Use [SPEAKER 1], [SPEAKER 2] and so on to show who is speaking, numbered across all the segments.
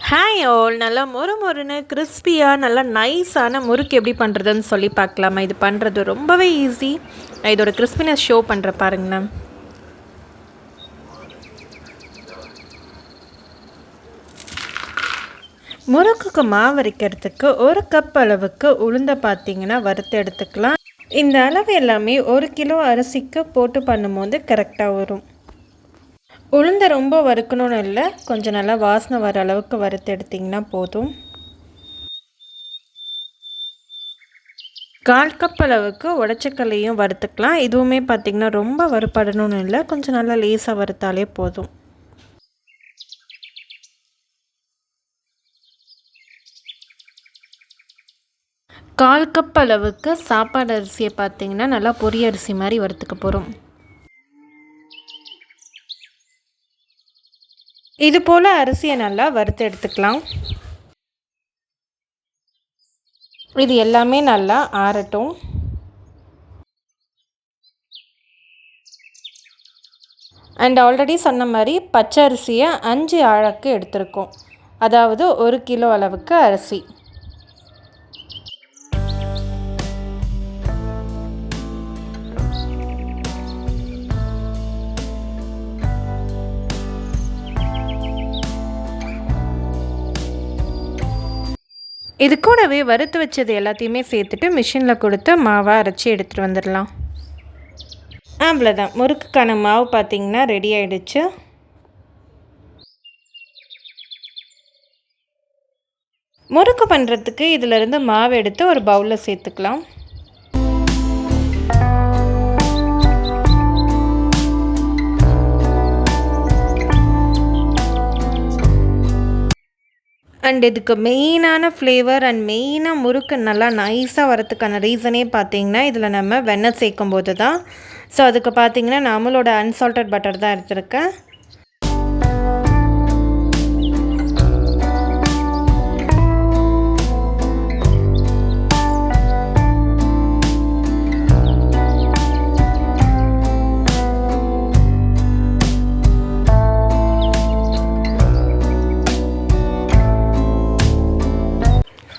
[SPEAKER 1] Hi all, நல்லா மொறுன்னு கிறிஸ்பியாக நல்லா நைஸான முறுக்கு எப்படி பண்ணுறதுன்னு சொல்லி பார்க்கலாமா. இது பண்ணுறது ரொம்பவே ஈஸி. நான் இதோட கிறிஸ்பினஸ் ஷோ பண்ணுற பாருங்களேன். முறுக்குக்கு மாவு அரைக்கிறதுக்கு 1 கப் அளவுக்கு உளுந்தை பார்த்தீங்கன்னா வறுத்து எடுத்துக்கலாம். இந்த அளவு எல்லாமே 1 கிலோ அரிசிக்கு போட்டு பண்ணும்போது கரெக்டாக வரும். உளுந்தை ரொம்ப வறுக்கணும்னு இல்லை, கொஞ்சம் நல்லா வாசனை வர அளவுக்கு வறுத்து எடுத்திங்கன்னா போதும். 1/4 கப் அளவுக்கு உடச்சக்கல்லையும் வறுத்துக்கலாம். இதுவுமே பார்த்திங்கன்னா ரொம்ப வறுப்படணும்னு இல்லை, கொஞ்சம் நல்லா லேசாக வறுத்தாலே போதும். கால் கப் அளவுக்கு சாப்பாடு அரிசியை பார்த்திங்கன்னா நல்லா பொரிய அரிசி மாதிரி வறுத்துக்க போகிறோம். இது போல் அரிசியை நல்லா வறுத்து எடுத்துக்கலாம். இது எல்லாமே நல்லா ஆறட்டும். அண்ட் ஆல்ரெடி சொன்ன மாதிரி பச்சை அரிசியை 5 ஆழாக்கு எடுத்திருக்கோம், அதாவது 1 கிலோ அளவுக்கு அரிசி. இது கூடவே வறுத்து வச்சது எல்லாத்தையுமே சேர்த்துட்டு மிஷினில் கொடுத்து மாவை அரைச்சி எடுத்துகிட்டு வந்துடலாம். அவ்வளோதான், முறுக்குக்கான மாவு பார்த்திங்கன்னா ரெடி ஆகிடுச்சு. முறுக்கு பண்ணுறதுக்கு இதிலிருந்து மாவு எடுத்து ஒரு பவுலில் சேர்த்துக்கலாம். அண்ட் இதுக்கு மெயினான ஃப்ளேவர் அண்ட் மெயினாக முறுக்கு நல்லா நைஸாக வரதுக்கான ரீசனே பார்த்திங்கன்னா இதில் நம்ம வெண்ணெய் சேர்க்கும் போது தான். ஸோ அதுக்கு பார்த்திங்கன்னா நான் அமுலோட அன்சால்டட் பட்டர் தான் எடுத்திருக்கேன்.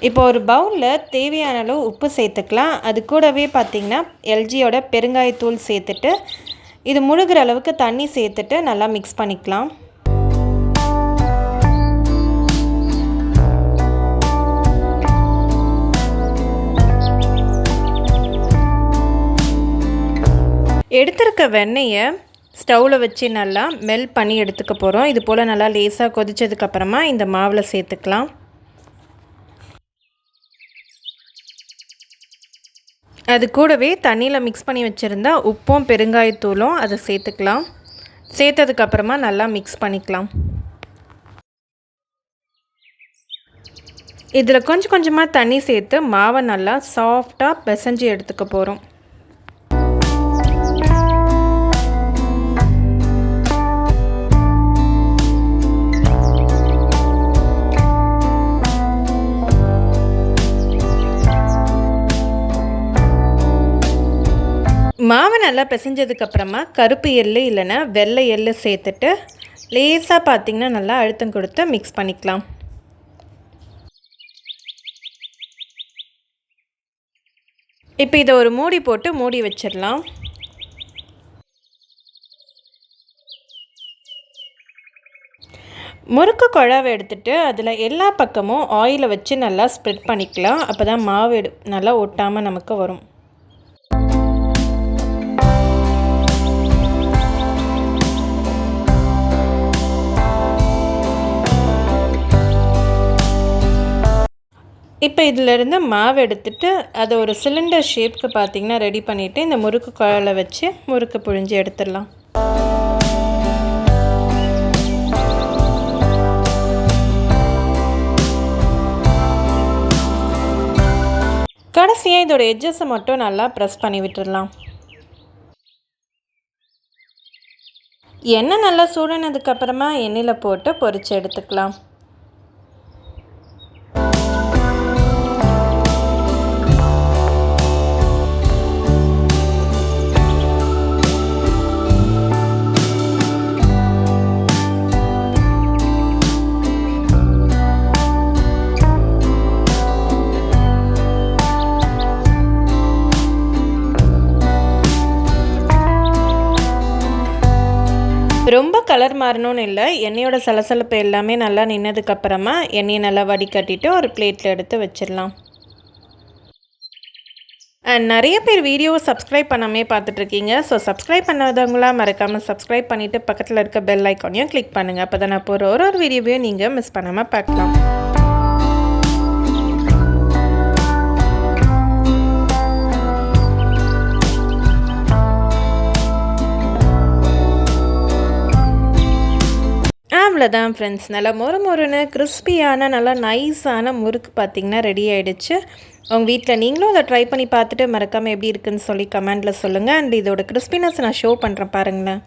[SPEAKER 1] இப்போ ஒரு பவுலில் தேவையான அளவு உப்பு சேர்த்துக்கலாம். அது கூடவே பார்த்திங்கன்னா எல்ஜியோட பெருங்காயத்தூள் சேர்த்துட்டு இது முழுகிற அளவுக்கு தண்ணி சேர்த்துட்டு நல்லா மிக்ஸ் பண்ணிக்கலாம். எடுத்திருக்க வெண்ணெயை ஸ்டவ்வில் வச்சு நல்லா மெல்ட் பண்ணி எடுத்துக்க போகிறோம். இது போல் நல்லா லேசாக கொதித்ததுக்கப்புறமா இந்த மாவில் சேர்த்துக்கலாம். அது கூடவே தண்ணியில் மிக்ஸ் பண்ணி வச்சுருந்தா உப்பும் பெருங்காயத்தூளும் அதை சேர்த்துக்கலாம். சேர்த்ததுக்கப்புறமா நல்லா மிக்ஸ் பண்ணிக்கலாம். இதில் கொஞ்சம் கொஞ்சமாக தண்ணி சேர்த்து மாவை நல்லா சாஃப்டாக பிசைஞ்சு எடுத்துக்க போகிறோம். மாவை நல்லா பிசைஞ்சதுக்கப்புறமா கருப்பு எள்ளு இல்லைன்னா வெள்ளை எள்ளு சேர்த்துட்டு லேசாக பார்த்திங்கன்னா நல்லா அழுத்தம் கொடுத்து மிக்ஸ் பண்ணிக்கலாம். இப்போ இதை ஒரு மூடி போட்டு மூடி வச்சிடலாம். முறுக்கு குழாவை எடுத்துகிட்டு அதில் எல்லா பக்கமும் ஆயிலை வச்சு நல்லா ஸ்ப்ரெட் பண்ணிக்கலாம். அப்போ தான் மாவு நல்லா ஒட்டாமல் நமக்கு வரும். இப்போ இதிலேருந்து மாவு எடுத்துகிட்டு அதை ஒரு சிலிண்டர் ஷேப்க்கு பார்த்திங்கன்னா ரெடி பண்ணிவிட்டு இந்த முறுக்கு குழாயில் வச்சு முறுக்கு புழிஞ்சு எடுத்துடலாம். கடைசியாக இதோட எட்ஜஸை மட்டும் நல்லா ப்ரெஸ் பண்ணி விட்டுடலாம். எண்ணெய் நல்லா சூடானதுக்கப்புறமா எண்ணெயில் போட்டு பொரித்து எடுத்துக்கலாம். ரொம்ப கலர் மாறணும்னு இல்லை, எண்ணெயோட சலசலப்பு எல்லாமே நல்லா நின்னதுக்கப்புறமா எண்ணெயை நல்லா வடிகட்டிட்டு ஒரு பிளேட்டில் எடுத்து வச்சிடலாம். அண்ட் நிறைய பேர் வீடியோவை சப்ஸ்கிரைப் பண்ணாமே பார்த்துட்ருக்கீங்க. ஸோ சப்ஸ்கிரைப் பண்ணாதவங்களாம் மறக்காமல் சப்ஸ்கிரைப் பண்ணிவிட்டு பக்கத்தில் இருக்க பெல் ஐக்கானையும் கிளிக் பண்ணுங்கள். அப்போ தான் நான் போகிற ஒரு வீடியோவையும் நீங்கள் மிஸ் பண்ணாமல் பார்க்கலாம். அவ்வளோதான் ஃப்ரெண்ட்ஸ், நல்லா மொறுன்னு கிறிஸ்பியான நல்லா நைஸான முறுக்கு பார்த்திங்கன்னா ரெடி ஆகிடுச்சு. உங்கள் வீட்டில் நீங்களும் அதை ட்ரை பண்ணி பார்த்துட்டு மறக்காமல் எப்படி இருக்குதுன்னு சொல்லி கமெண்டில் சொல்லுங்கள். அண்ட் இதோட கிறிஸ்பினஸ் நான் ஷோ பண்ணுறேன் பாருங்களேன்.